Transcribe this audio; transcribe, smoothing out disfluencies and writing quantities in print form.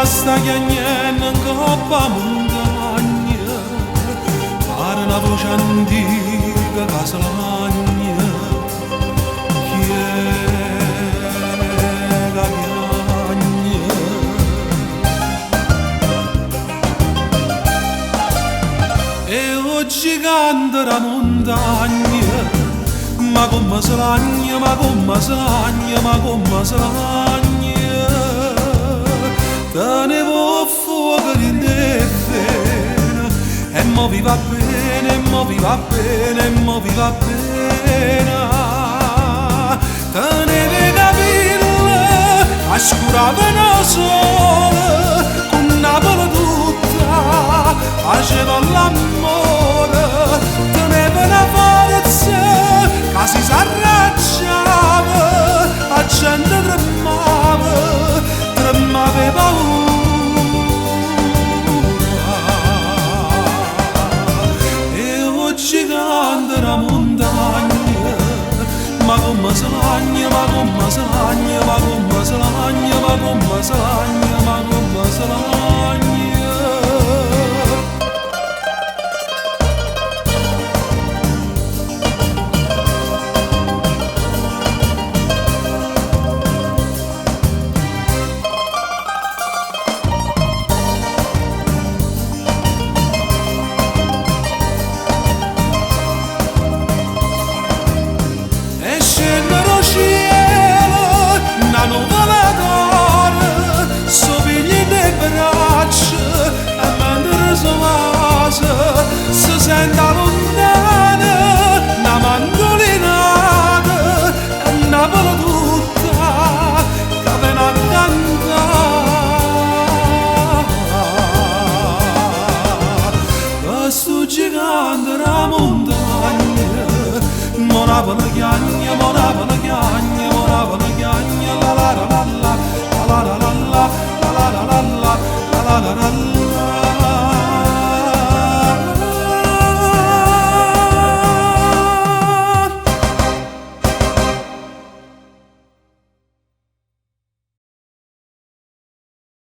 sta chiagnendo in coppa montagna, pare una voce antica che si lagna, chi è che piagna? E oggi canta la montagna, ma come si lagna, ma come si lagna, ma come si lagna. Tenevo fuoco di neve e mo vi va bene, mo vi va bene, mo vi va bene. Tenevo capille ascuravano sole con una palla tutta faceva l'amore. Tenevo una forza che si s'arracciava, la gente tremava, tremava paura. E oggi canta la montagna, ma come si lagna, ma come si lagna, ma come si lagna, ma come si lagna.